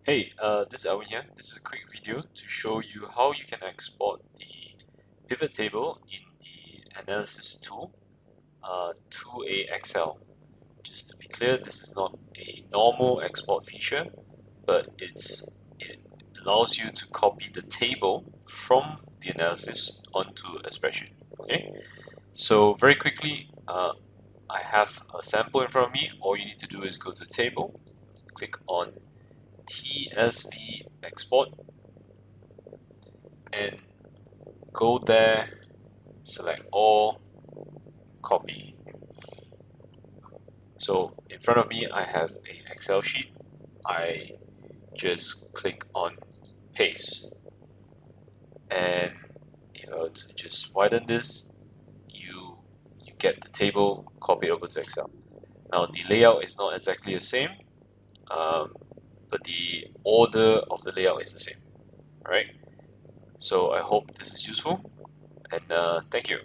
This is Elwin here. This is a quick video to show you how you can export the pivot table in the analysis tool to a Excel. Just to be clear, this is not a normal export feature, but it allows you to copy the table from the analysis onto a spreadsheet. Okay, so very quickly, I have a sample in front of me. All you need to do is go to the table, click on TSV export, and go there, select all, copy. So in front of me I have an Excel sheet. I just click on paste, and if I were to just widen this, you get the table copied over to Excel. Now the layout is not exactly the same, but the order of the layout is the same. Alright, so I hope this is useful, and thank you.